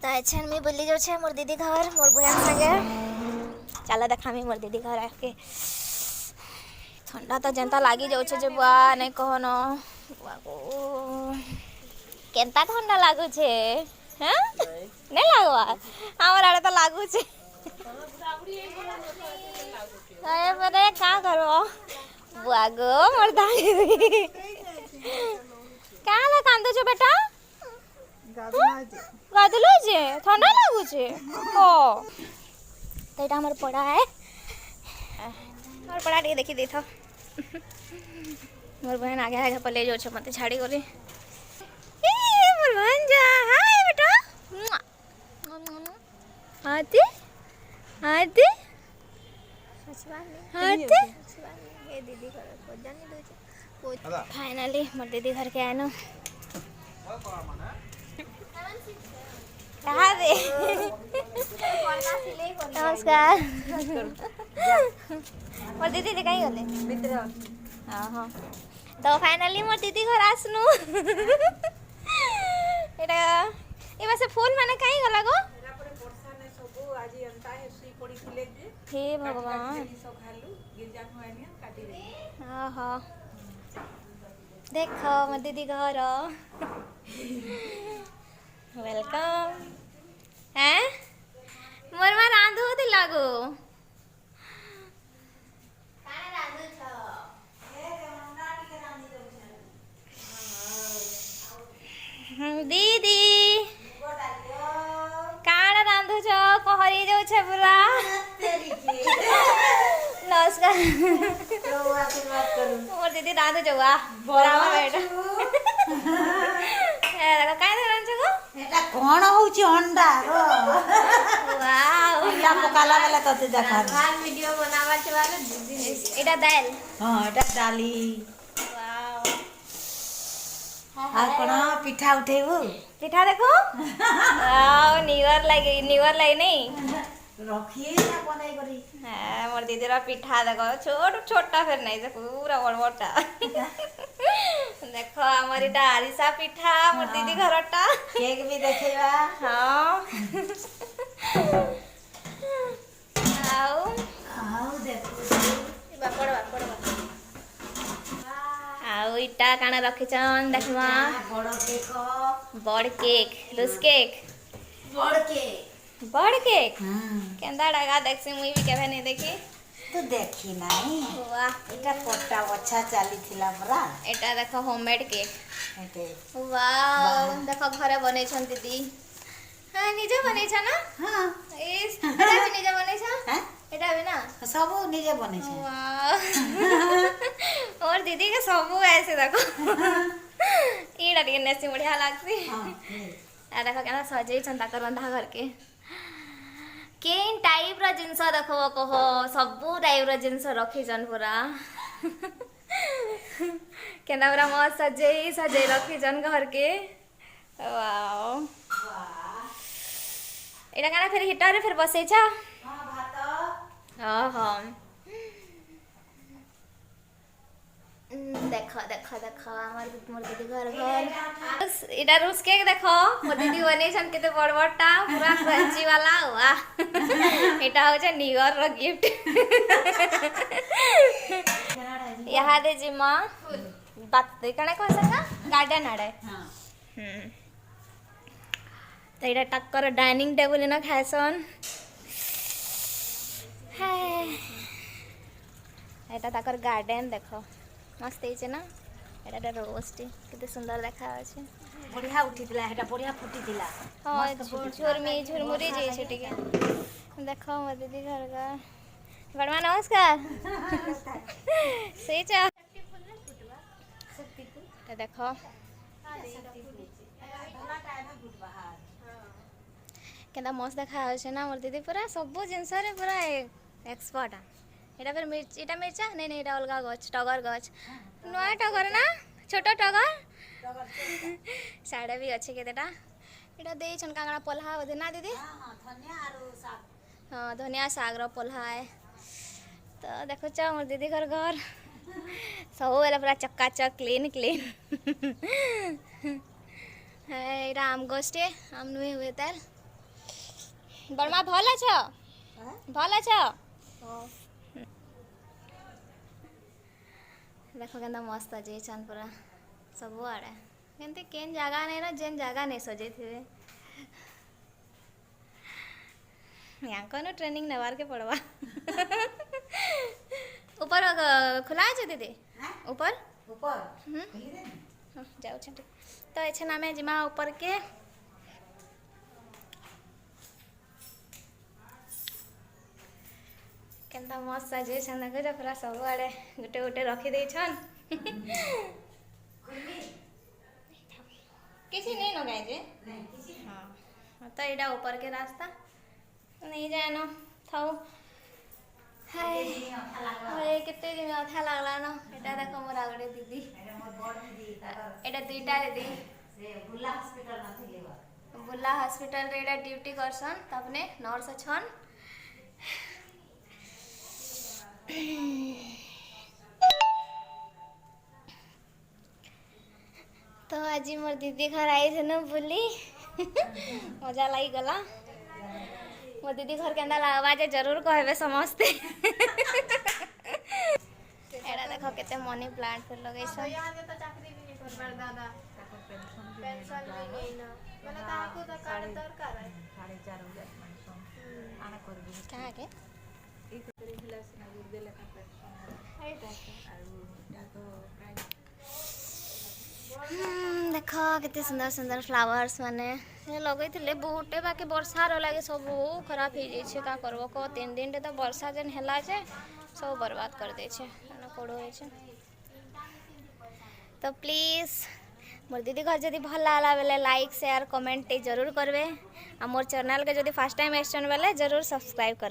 तो अच्छा मैं बुली जाऊँ मोर दीदी घर मोर बहन संगे चला देखा मोर दीदी घर आके ठंडा तो जनता लगी जाऊे बुआ नहीं कहन केनता ठंडा लगुचे हाँ नहीं लगवा हमार आड़े तो लगुचे अरे क्या करो बुआ गो मोर दादी क्या कांदु छो बेटा गाधुल जे ठंडा लगुचे ओ तो यहाँ हमार पड़ा है मोर पड़ा टे देखी दे मोर बहन आगे आगे पले जो मत छाड़ी गली मोर बहन जा हाय बेटा आती आती आती दीदी फाइनली मोर दीदी घर के आए नमस्कार मोर दीदी कहीं गले हाँ तो फाइनली मोर दीदी घर आसनु एटा ए बस फूल माने कहीं गला गो हे भगवान हाँ देखो मोर दीदी घर वेलकम हैं मोर मां रांधु थी लागो दीदी काण रांधु छ कहरी जाऊ छ पूरा नमस्कार मोर दीदी रांधु छ वाह बराबर बेटा ए देखो काई दे रांधु को एटा कोन होउची अंडा रो वाओ अंडा पकाला वाला तते देखा भाग वीडियो बनावा छ वाला दीदी एटा दाल हां एटा डाली वाओ आ कोन पिठा उठेबो पिठा देखो वाओ न्यूयर लागे नहीं रखिए ना बनाई करी हां मोर दीदी रा पिठा देखो छोट छोटा फिर नहीं से पूरा बड़ बड़टा देखो हमारी आरिसा पिठा मोर दीदी घरटा केक भी देखेबा हां आओ आओ देखो बापड़ आओ इटा काना रखिछन देखमा बड़ केक लूज केक बड़ केक हां केंदा डागा देखसी मुई भी केबे नहीं देखी तो देखी नहीं वाह एटा पट्टा अच्छा चाली थिला बरा एटा देखो होममेड केक एटे वाओ देखो घरे बनै छन दीदी हां निजे बनै छ ना हां इस एटा भी निजे बनै छ हैं एटा भी ना सब निजे बने छे वाओ और दीदी के सब ऐसे देखो ईडा टिके नेसी बढ़िया लागसी हां आ देखो केना सजै छन ताकर रंधा घर के केन टाइप रा जिंस देखो कहो सब टाइप रा जिंस रखी जन पूरा केना पूरा मस्त सजै रखी जन घर के वाओ एटा काना फिर हीटर रे फिर बसै छ हां भात हां हां देखो देखो देखो हमार मोर दीदी घर इटा रोज केक देखो मोर दीदी बनै छन केते बड़ बड़टा पूरा क्रंची वाला वाह एटा हो छ निगर रो गिफ्ट यहाँ दे जी मां बात कने कहसंगा गार्डन आड़े हां तो इटा टक्कर डाइनिंग टेबल न खाएसन हाय एटा ताकर गार्डन देखो मस्त है ना एटा रोस्ट कितने सुंदर देखा আছে बढ़िया उठितला हेटा बढ़िया फुटितला हां झुरमुरी जे छै ठीक है देखो मोर दीदी घर का बड़मा नमस्कार सही चा तो देखो केना मस्त देखा আছে ना मोर दीदी पूरा सब जिंस रे पूरा एक्सपर्ट एटा फिर मिर्चा नहीं एटा अलगा गछ टगर गछ नया टगर ना छोट टगर साड़े भी अच्छे केतेटा एटा दे छन कांगड़ा पोल्हा बदे ना दीदी हां धनिया आरो साग हां धनिया साग रो पोल्हा है तो देखो चा मोर दीदी घर सब बेला पूरा चकाचक क्लीन क्लीन है आम गछटे आम नुहे हुए तार बड़मा भल अछ भल अछ देख के मस्त सजेछन पूरा सबुआड़े केनते केन जगह नहीं ना जेन जगह नहीं सजे थे यहाँ न ट्रेनिंग नेवार के पड़वा ऊपर खुला है दीदी ऊपर ऊपर जाऊ तो एछन आमे जिमा ऊपर के केनता मस्त सजेछन देखो पूरा सबुआड़े गोटे गोटे रखी देछन किसी नहीं लगाए जे हाँ तो एटा ऊपर के रास्ता नहीं जाए न थाऊ हाय ओए केते दिन अथा लागला न एटा देखो मोरा गोटे दीदी एटा दुईटा दीदी बुला हॉस्पिटल नथिले बा बुला हॉस्पिटल रे एटा ड्यूटी करसन तपने नर्स छन तो आज मोर दीदी घर आई थे न बुली मजा लगी गला मोर दीदी घर केंदा लागबा जे जरूर कहबे समस्ते एड़ा देखो केते मनी प्लांट फिर लगै छ यहाँ के तो चाकरी भी नहीं कर पार दादा पेंशन भी नहीं ना मैंने कहा को तो कार्ड दरकार है 4,500 पेंशन आना कर भी कहाँ के एक तरी हिला से ना देले का पेंशन देखो केते सुंदर सुंदर फ्लावर्स माने लगे थे बहुटे बाकी वर्षा लगे सब खराब हो जाए का करबो को 3 दिन तो वर्षा जेन हैला जे सब बर्बाद कर दे छे कोड़ो है छे तो प्लीज मोर दीदी घर जदि भल लागला बेले लाइक शेयर कमेंट जरूर करबे आ मोर चैनल के जदि फर्स्ट टाइम एसन बेले जरूर सब्सक्राइब करबे।